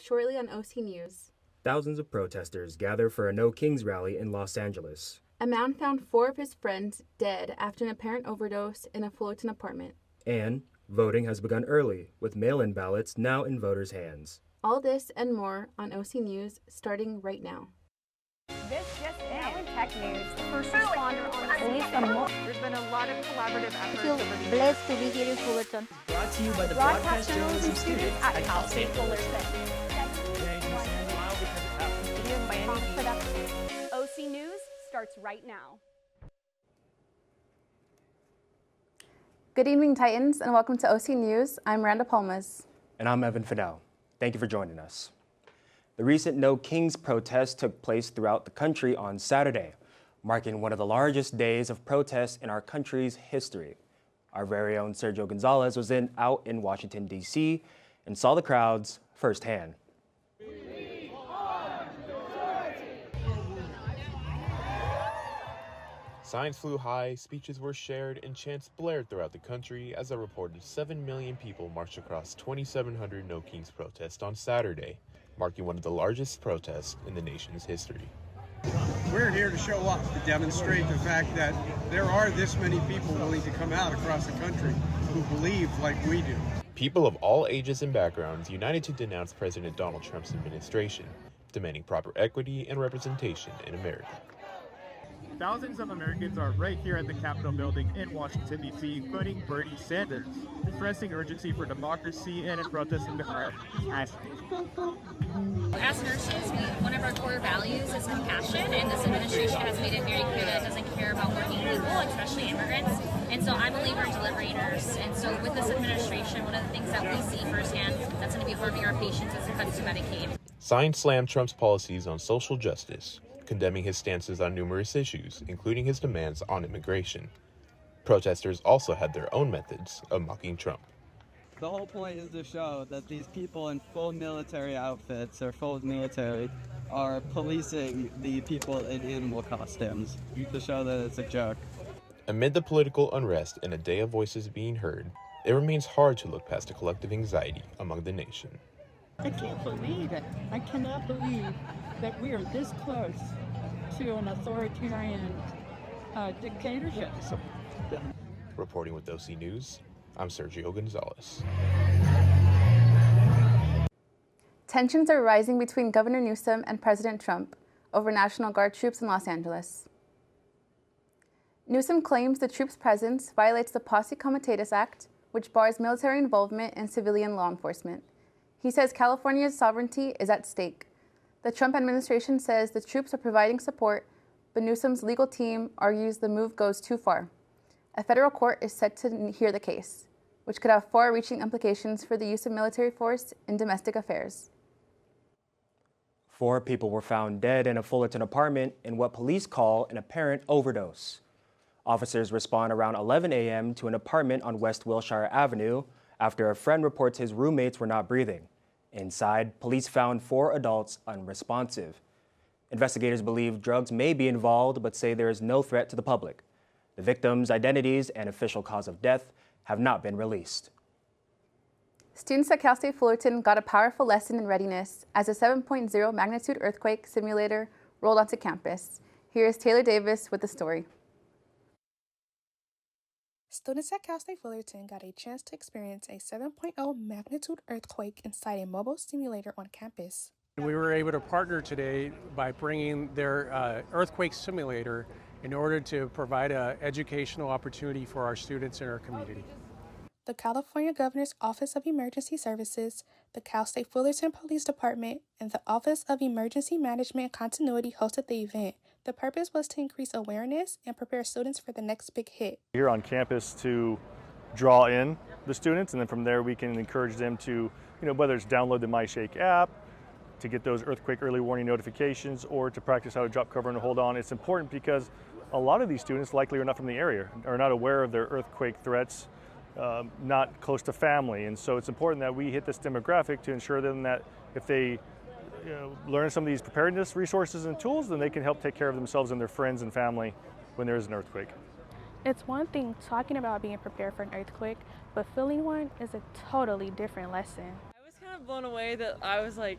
up shortly on OC News. Thousands of protesters gather for a No Kings rally in Los Angeles. A man found 4 of his friends dead after an apparent overdose in a Fullerton apartment. And voting has begun early, with mail-in ballots now in voters' hands. All this and more on OC News starting right now. This just in tech news. The first responder on There's been a lot of collaborative efforts. I feel blessed to be here in Fullerton. Brought to you by the broadcast journalism students at Cal State Fullerton. OC News starts right now. Good evening, Titans, and welcome to OC News. I'm Miranda Palmas. And I'm Evan Fidel. Thank you for joining us. The recent No Kings protest took place throughout the country on Saturday, marking one of the largest days of protests in our country's history. Our very own Sergio Gonzalez was out in Washington, D.C. and saw the crowds firsthand. Signs flew high, speeches were shared, and chants blared throughout the country as a reported 7 million people marched across 2,700 No Kings protests on Saturday, marking one of the largest protests in the nation's history. We're here to show up, to demonstrate the fact that there are this many people willing to come out across the country who believe like we do. People of all ages and backgrounds united to denounce President Donald Trump's administration, demanding proper equity and representation in America. Thousands of Americans are right here at the Capitol building in Washington, D.C., including Bernie Sanders, expressing urgency for democracy and in protesting the current As nurses, one of our core values is compassion, and this administration has made it very clear that it doesn't care about working people, especially immigrants. And so I believe we're delivery nurse. And so with this administration, one of the things that we see firsthand that's going to be harming our patients is the cuts to Medicaid. Signs slammed Trump's policies on social justice, condemning his stances on numerous issues, including his demands on immigration. Protesters also had their own methods of mocking Trump. The whole point is to show that these people in full military outfits or full military are policing the people in animal costumes to show that it's a joke. Amid the political unrest and a day of voices being heard, it remains hard to look past the collective anxiety among the nation. I can't believe it. I cannot believe that we are this close to an authoritarian dictatorship. Reporting with OC News, I'm Sergio Gonzalez. Tensions are rising between Governor Newsom and President Trump over National Guard troops in Los Angeles. Newsom claims the troops' presence violates the Posse Comitatus Act, which bars military involvement in civilian law enforcement. He says California's sovereignty is at stake. The Trump administration says the troops are providing support, but Newsom's legal team argues the move goes too far. A federal court is set to hear the case, which could have far-reaching implications for the use of military force in domestic affairs. 4 people were found dead in a Fullerton apartment in what police call an apparent overdose. Officers respond around 11 a.m. to an apartment on West Wilshire Avenue after a friend reports his roommates were not breathing. Inside, police found 4 adults unresponsive. Investigators believe drugs may be involved, but say there is no threat to the public. The victims' identities and official cause of death have not been released. Students at Cal State Fullerton got a powerful lesson in readiness as a 7.0 magnitude earthquake simulator rolled onto campus. Here is Taylor Davis with the story. Students at Cal State Fullerton got a chance to experience a 7.0 magnitude earthquake inside a mobile simulator on campus. We were able to partner today by bringing their earthquake simulator in order to provide an educational opportunity for our students in our community. The California Governor's Office of Emergency Services, the Cal State Fullerton Police Department, and the Office of Emergency Management and Continuity hosted the event. The purpose was to increase awareness and prepare students for the next big hit. Here on campus to draw in the students, and then from there we can encourage them to, whether it's download the MyShake app, to get those earthquake early warning notifications, or to practice how to drop cover and hold on. It's important because a lot of these students likely are not from the area, are not aware of their earthquake threats, not close to family. And so it's important that we hit this demographic to ensure them that if they learn some of these preparedness resources and tools, then they can help take care of themselves and their friends and family when there is an earthquake. It's one thing talking about being prepared for an earthquake, but feeling one is a totally different lesson. I was kind of blown away that I was like,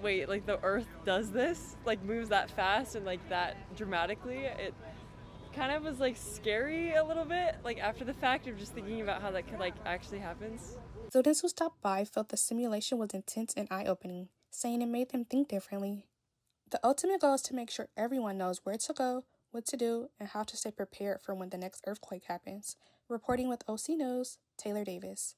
wait, like the Earth does this? Like moves that fast and like that dramatically? It kind of was like scary a little bit, like after the fact of just thinking about how that could like actually happens. Students who stopped by felt the simulation was intense and eye-opening, saying it made them think differently. The ultimate goal is to make sure everyone knows where to go, what to do, and how to stay prepared for when the next earthquake happens. Reporting with OC News, Taylor Davis.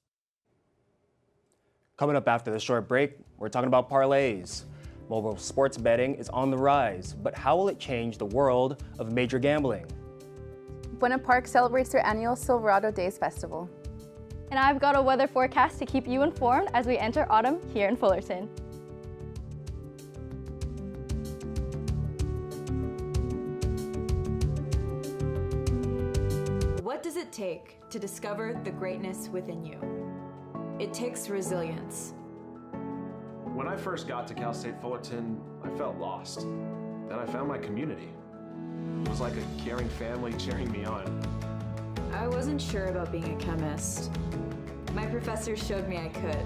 Coming up after the short break, we're talking about parlays. Mobile sports betting is on the rise, but how will it change the world of major gambling? Buena Park celebrates their annual Silverado Days Festival. And I've got a weather forecast to keep you informed as we enter autumn here in Fullerton. What does it take to discover the greatness within you? It takes resilience. When I first got to Cal State Fullerton, I felt lost. Then I found my community. It was like a caring family cheering me on. I wasn't sure about being a chemist. My professors showed me I could.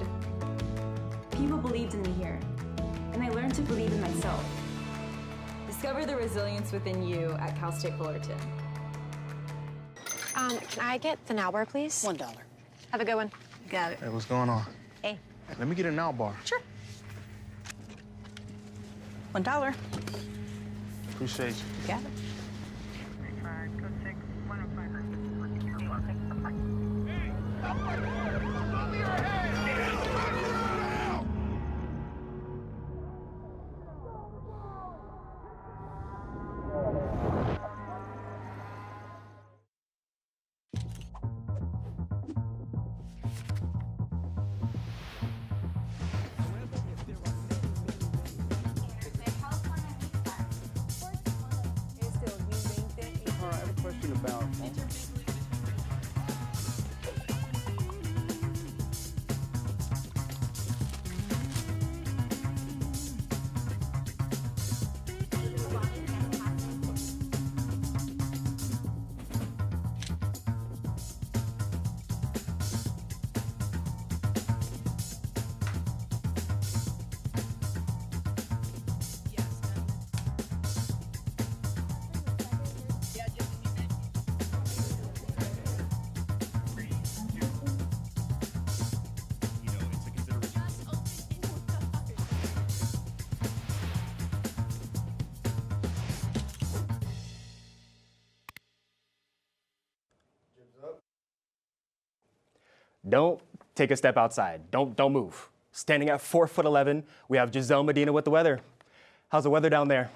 People believed in me here, and I learned to believe in myself. Discover the resilience within you at Cal State Fullerton. Can I get the now bar, please? $1. Have a good one. Got it. Hey, what's going on? Hey. Let me get a now bar. Sure. $1. Appreciate you. Got it. Don't take a step outside. Don't move. Standing at 4'11", we have Giselle Medina with the weather. How's the weather down there?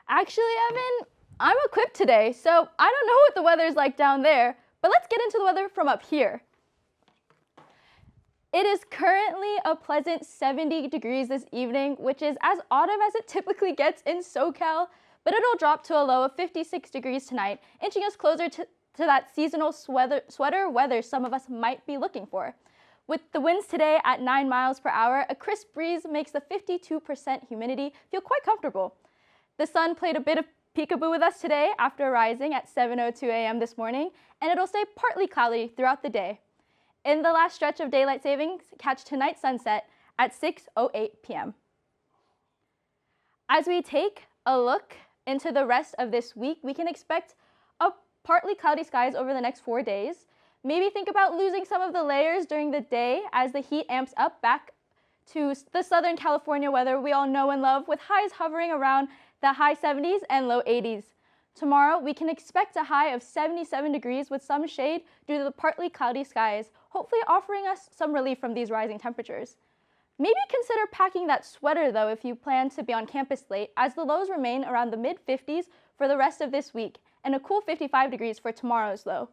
Actually, Evan, I'm equipped today, so I don't know what the weather's like down there, but let's get into the weather from up here. It is currently a pleasant 70 degrees this evening, which is as autumn as it typically gets in SoCal, but it'll drop to a low of 56 degrees tonight, inching us closer to that seasonal sweater weather some of us might be looking for. With the winds today at 9 miles per hour, a crisp breeze makes the 52% humidity feel quite comfortable. The sun played a bit of peekaboo with us today after rising at 7:02 a.m. this morning, and it'll stay partly cloudy throughout the day. In the last stretch of daylight savings, catch tonight's sunset at 6:08 p.m. As we take a look into the rest of this week, we can expect partly cloudy skies over the next 4 days. Maybe think about losing some of the layers during the day as the heat amps up back to the Southern California weather we all know and love, with highs hovering around the high 70s and low 80s. Tomorrow, we can expect a high of 77 degrees with some shade due to the partly cloudy skies, hopefully offering us some relief from these rising temperatures. Maybe consider packing that sweater, though, if you plan to be on campus late, as the lows remain around the mid-50s for the rest of this week, and a cool 55 degrees for tomorrow's low.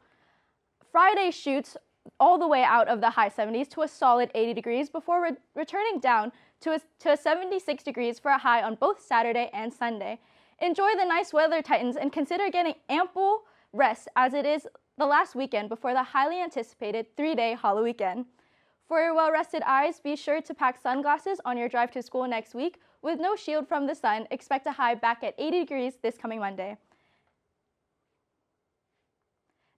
Friday shoots all the way out of the high 70s to a solid 80 degrees before returning down to a 76 degrees for a high on both Saturday and Sunday. Enjoy the nice weather, Titans, and consider getting ample rest as it is the last weekend before the highly anticipated 3-day Halloween weekend. For your well-rested eyes, be sure to pack sunglasses on your drive to school next week. With no shield from the sun, expect a high back at 80 degrees this coming Monday.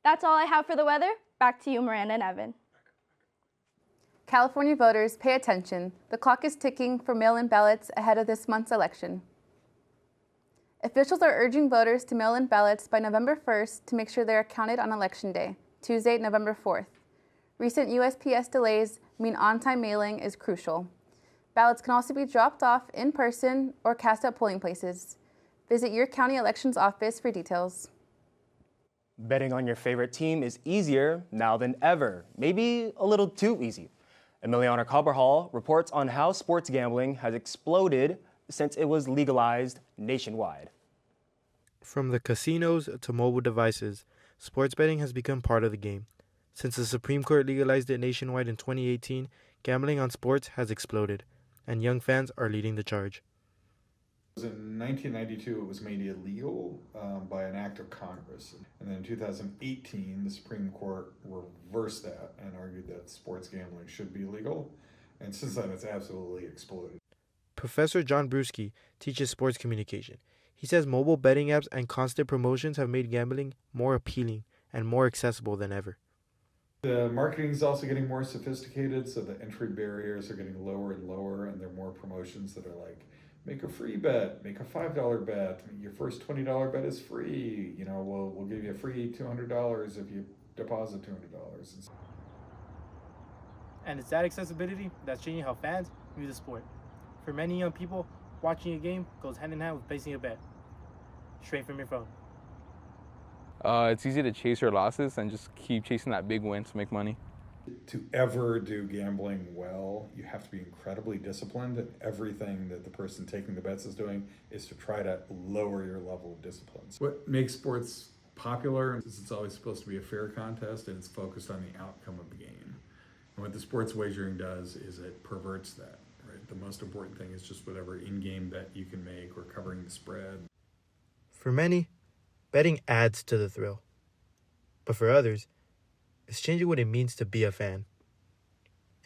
That's all I have for the weather. Back to you, Miranda and Evan. California voters, pay attention. The clock is ticking for mail-in ballots ahead of this month's election. Officials are urging voters to mail in ballots by November 1st to make sure they are counted on Election Day, Tuesday, November 4th. Recent USPS delays mean on-time mailing is crucial. Ballots can also be dropped off in person or cast at polling places. Visit your county elections office for details. Betting on your favorite team is easier now than ever, maybe a little too easy. Emiliana Cabral reports on how sports gambling has exploded since it was legalized nationwide. From the casinos to mobile devices, sports betting has become part of the game. Since the Supreme Court legalized it nationwide in 2018, gambling on sports has exploded, and young fans are leading the charge. In 1992, it was made illegal by an act of Congress. And then in 2018, the Supreme Court reversed that and argued that sports gambling should be legal. And since then, it's absolutely exploded. Professor John Bruschi teaches sports communication. He says mobile betting apps and constant promotions have made gambling more appealing and more accessible than ever. The marketing is also getting more sophisticated, so the entry barriers are getting lower and lower, and there are more promotions that are like, make a free bet, make a $5 bet, your first $20 bet is free, we'll give you a free $200 if you deposit $200. And it's that accessibility that's changing how fans view the sport. For many young people, watching a game goes hand in hand with placing a bet, straight from your phone. It's easy to chase your losses and just keep chasing that big win to make money. To ever do gambling well, you have to be incredibly disciplined, and everything that the person taking the bets is doing is to try to lower your level of discipline. What makes sports popular is it's always supposed to be a fair contest, and it's focused on the outcome of the game. And what the sports wagering does is it perverts that, right? The most important thing is just whatever in-game bet you can make or covering the spread. For many, betting adds to the thrill. But for others, it's changing what it means to be a fan.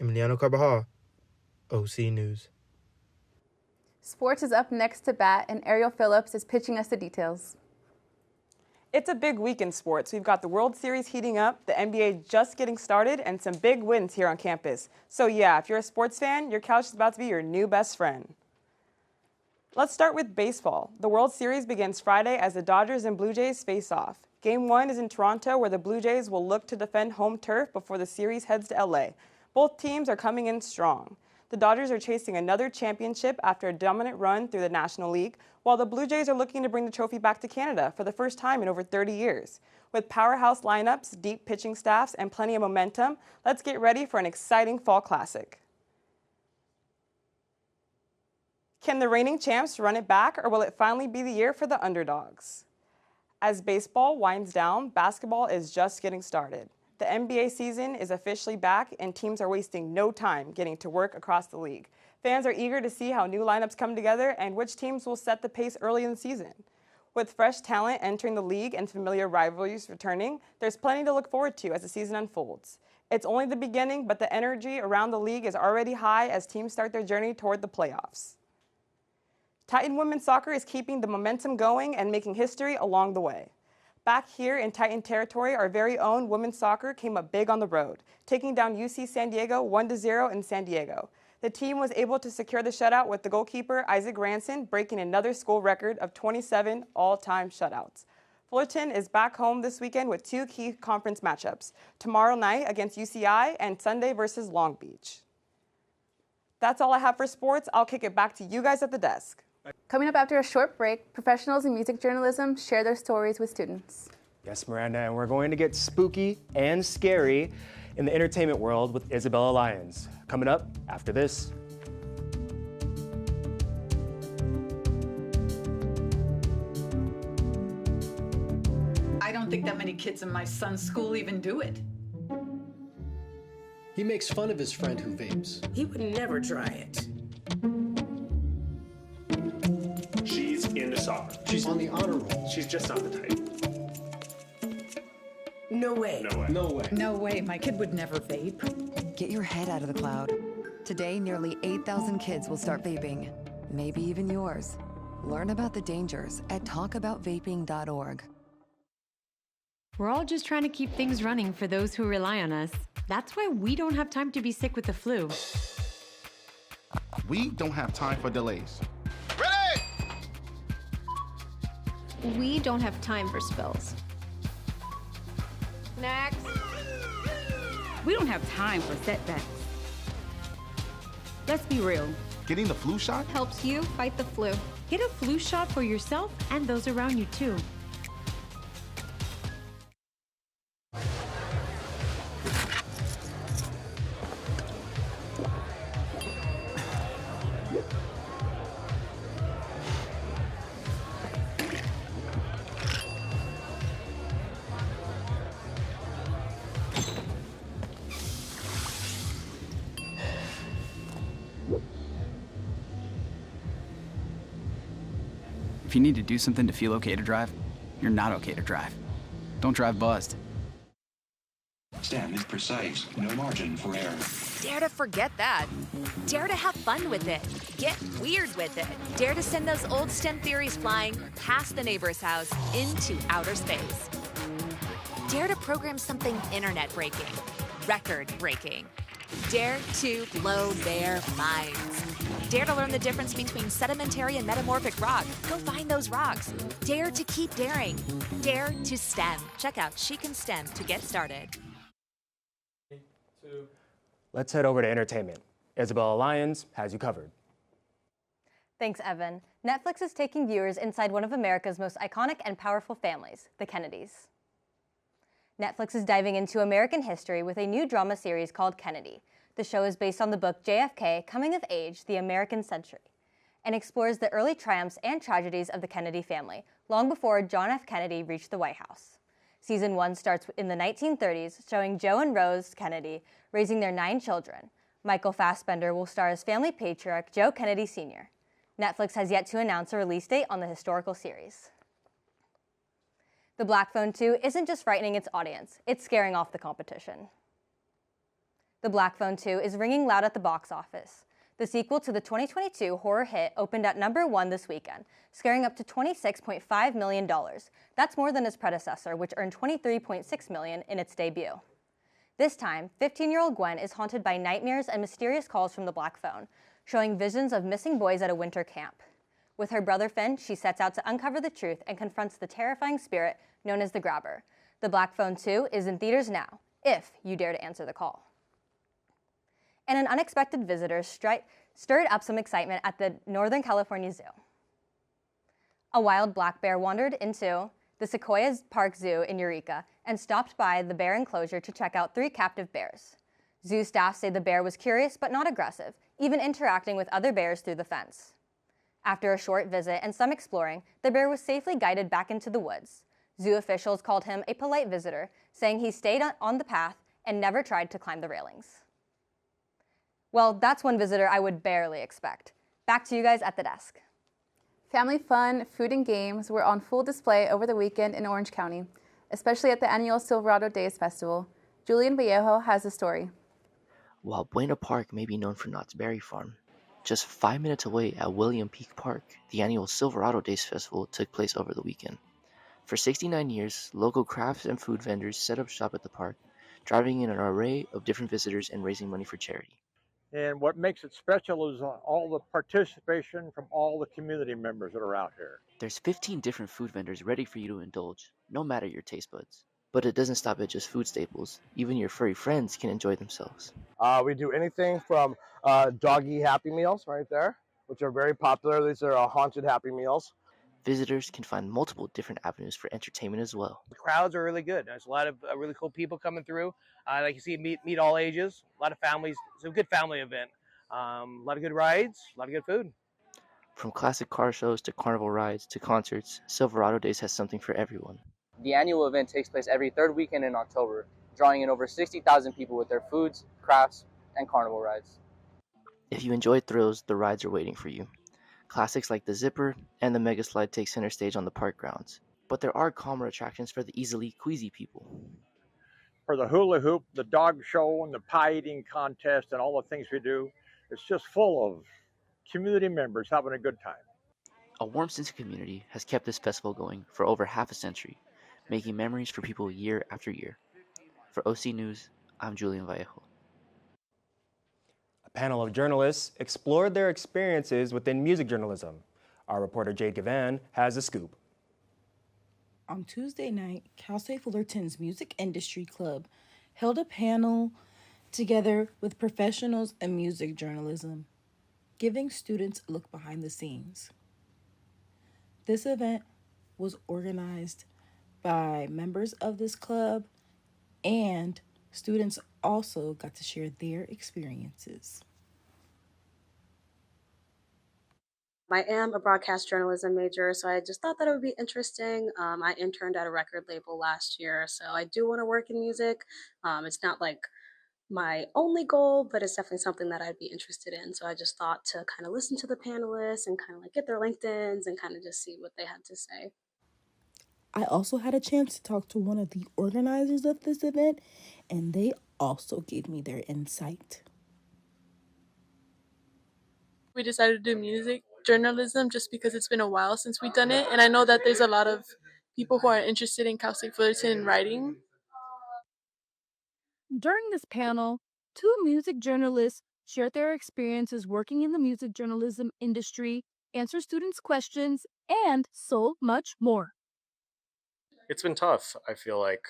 Emiliano Cabral, OC News. Sports is up next to bat, and Ariel Phillips is pitching us the details. It's a big week in sports. We've got the World Series heating up, the NBA just getting started, and some big wins here on campus. So yeah, if you're a sports fan, your couch is about to be your new best friend. Let's start with baseball. The World Series begins Friday as the Dodgers and Blue Jays face off. Game 1 is in Toronto, where the Blue Jays will look to defend home turf before the series heads to LA. Both teams are coming in strong. The Dodgers are chasing another championship after a dominant run through the National League, while the Blue Jays are looking to bring the trophy back to Canada for the first time in over 30 years. With powerhouse lineups, deep pitching staffs, and plenty of momentum, let's get ready for an exciting fall classic. Can the reigning champs run it back, or will it finally be the year for the underdogs? As baseball winds down, basketball is just getting started. The NBA season is officially back, and teams are wasting no time getting to work across the league. Fans are eager to see how new lineups come together and which teams will set the pace early in the season. With fresh talent entering the league and familiar rivalries returning, there's plenty to look forward to as the season unfolds. It's only the beginning, but the energy around the league is already high as teams start their journey toward the playoffs. Titan women's soccer is keeping the momentum going and making history along the way. Back here in Titan territory, our very own women's soccer came up big on the road, taking down UC San Diego 1-0 in San Diego. The team was able to secure the shutout with the goalkeeper Isaac Ranson breaking another school record of 27 all-time shutouts. Fullerton is back home this weekend with 2 key conference matchups, tomorrow night against UCI and Sunday versus Long Beach. That's all I have for sports. I'll kick it back to you guys at the desk. Coming up after a short break, professionals in music journalism share their stories with students. Yes, Miranda, and we're going to get spooky and scary in the entertainment world with Isabella Lyons. Coming up after this. I don't think that many kids in my son's school even do it. He makes fun of his friend who vapes. He would never try it. She's into soccer. She's on the honor roll. She's just not the type. No way. No way. No way. No way, my kid would never vape. Get your head out of the cloud. Today, nearly 8,000 kids will start vaping. Maybe even yours. Learn about the dangers at talkaboutvaping.org. We're all just trying to keep things running for those who rely on us. That's why we don't have time to be sick with the flu. We don't have time for delays. We don't have time for spills. Next. We don't have time for setbacks. Let's be real. Getting the flu shot helps you fight the flu. Get a flu shot for yourself and those around you too. If you need to do something to feel okay to drive, you're not okay to drive. Don't drive buzzed. Stem is precise, no margin for error. Dare to forget that. Dare to have fun with it. Get weird with it. Dare to send those old STEM theories flying past the neighbor's house into outer space. Dare to program something internet-breaking, record-breaking. Dare to blow their minds. Dare to learn the difference between sedimentary and metamorphic rock. Go find those rocks. Dare to keep daring. Dare to STEM. Check out She Can STEM to get started. Let's head over to entertainment. Isabella Lyons has you covered. Thanks, Evan. Netflix is taking viewers inside one of America's most iconic and powerful families, the Kennedys. Netflix is diving into American history with a new drama series called Kennedy. The show is based on the book JFK, Coming of Age, The American Century, and explores the early triumphs and tragedies of the Kennedy family, long before John F. Kennedy reached the White House. Season 1 starts in the 1930s, showing Joe and Rose Kennedy raising their 9 children. Michael Fassbender will star as family patriarch Joe Kennedy Sr. Netflix has yet to announce a release date on the historical series. The Black Phone 2 isn't just frightening its audience, it's scaring off the competition. The Black Phone 2 is ringing loud at the box office. The sequel to the 2022 horror hit opened at #1 this weekend, scaring up to $26.5 million. That's more than its predecessor, which earned $23.6 million in its debut. This time, 15-year-old Gwen is haunted by nightmares and mysterious calls from the Black Phone, showing visions of missing boys at a winter camp. With her brother Finn, she sets out to uncover the truth and confronts the terrifying spirit known as the Grabber. The Black Phone 2 is in theaters now, if you dare to answer the call. And an unexpected visitor stirred up some excitement at the Northern California Zoo. A wild black bear wandered into the Sequoia Park Zoo in Eureka and stopped by the bear enclosure to check out 3 captive bears. Zoo staff say the bear was curious but not aggressive, even interacting with other bears through the fence. After a short visit and some exploring, the bear was safely guided back into the woods. Zoo officials called him a polite visitor, saying he stayed on the path and never tried to climb the railings. Well, that's one visitor I would barely expect. Back to you guys at the desk. Family fun, food, and games were on full display over the weekend in Orange County, especially at the annual Silverado Days Festival. Julian Vallejo has the story. While Buena Park may be known for Knott's Berry Farm, just 5 minutes away at William Peak Park, the annual Silverado Days Festival took place over the weekend. For 69 years, local crafts and food vendors set up shop at the park, driving in an array of different visitors and raising money for charity. And what makes it special is all the participation from all the community members that are out here. There's 15 different food vendors ready for you to indulge, no matter your taste buds. But it doesn't stop at just food staples. Even your furry friends can enjoy themselves. We do anything from doggy Happy Meals right there, which are very popular. These are haunted Happy Meals. Visitors can find multiple different avenues for entertainment as well. The crowds are really good. There's a lot of really cool people coming through. Like you see, meet all ages, a lot of families. It's a good family event. A lot of good rides, a lot of good food. From classic car shows to carnival rides to concerts, Silverado Days has something for everyone. The annual event takes place every 3rd weekend in October, drawing in over 60,000 people with their foods, crafts, and carnival rides. If you enjoy thrills, the rides are waiting for you. Classics like the Zipper and the Mega Slide take center stage on the park grounds. But there are calmer attractions for the easily queasy people. For the hula hoop, the dog show, and the pie eating contest, and all the things we do, it's just full of community members having a good time. A warm sense of community has kept this festival going for over half a century. making memories for people year after year. For OC News, I'm Julian Vallejo. A panel of journalists explored their experiences within music journalism. Our reporter Jade Gavan has a scoop. On Tuesday night, Cal State Fullerton's Music Industry Club held a panel together with professionals in music journalism, giving students a look behind the scenes. This event was organized by members of this club, and students also got to share their experiences. I am a broadcast journalism major, so I just thought that it would be interesting. I interned at a record label last year, so I do want to work in music. It's not like my only goal, but it's definitely something that I'd be interested in. So I just thought to kind of listen to the panelists and kind of like get their LinkedIns and kind of just see what they had to say. I also had a chance to talk to one of the organizers of this event, and they also gave me their insight. We decided to do music journalism just because it's been a while since we've done it, and I know that there's a lot of people who are interested in Cal State Fullerton in writing. During this panel, 2 music journalists shared their experiences working in the music journalism industry, answered students' questions, and so much more. It's been tough, I feel like,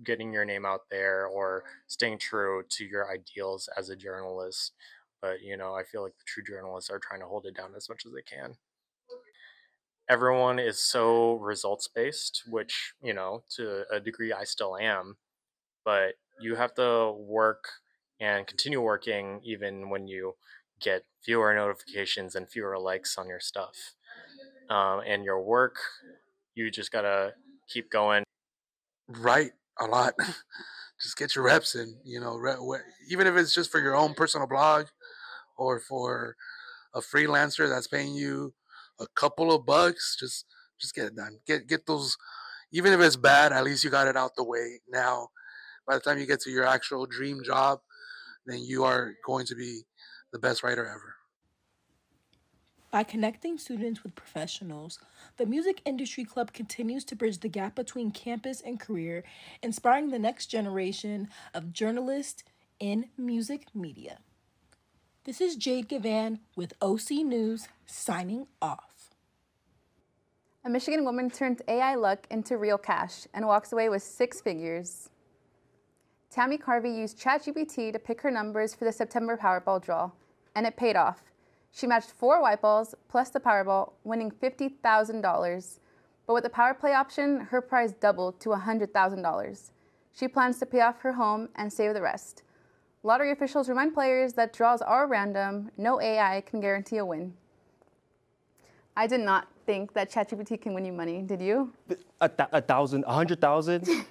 getting your name out there or staying true to your ideals as a journalist. But, I feel like the true journalists are trying to hold it down as much as they can. Everyone is so results-based, which, to a degree I still am. But you have to work and continue working even when you get fewer notifications and fewer likes on your stuff. And your work, you just gotta keep going. Write a lot. Just get your reps in, even if it's just for your own personal blog or for a freelancer that's paying you a couple of bucks, just get it done. Get those, even if it's bad, at least you got it out the way now. By the time you get to your actual dream job, then you are going to be the best writer ever. By connecting students with professionals, the Music Industry Club continues to bridge the gap between campus and career, inspiring the next generation of journalists in music media. This is Jade Gavan with OC News, signing off. A Michigan woman turns AI luck into real cash and walks away with 6 figures. Tammy Carvey used ChatGPT to pick her numbers for the September Powerball draw, and it paid off. She matched 4 white balls plus the Powerball, winning $50,000. But with the Power Play option, her prize doubled to $100,000. She plans to pay off her home and save the rest. Lottery officials remind players that draws are random. No AI can guarantee a win. I did not think that ChatGPT can win you money. Did you? 100,000?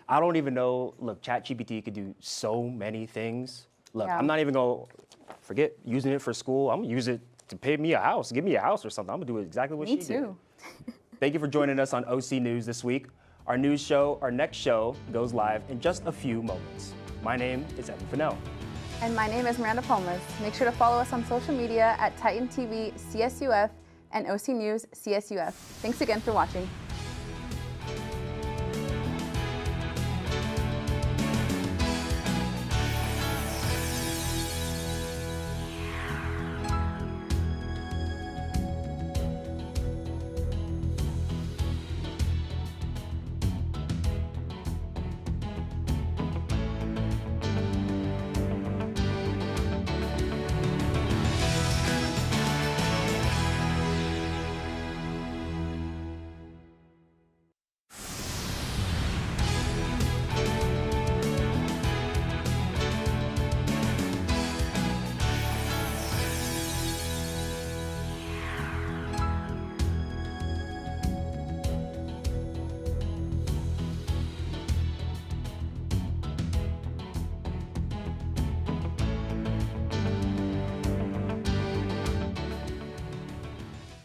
I don't even know. Look, ChatGPT could do so many things. Look, Yeah. I'm not even going to forget using it for school. I'm going to use it to pay me a house, give me a house or something. I'm going to do exactly what she did. Me too. Thank you for joining us on OC News this week. Our next show goes live in just a few moments. My name is Evan Fennell. And my name is Miranda Palmas. Make sure to follow us on social media at Titan TV CSUF and OC News CSUF. Thanks again for watching.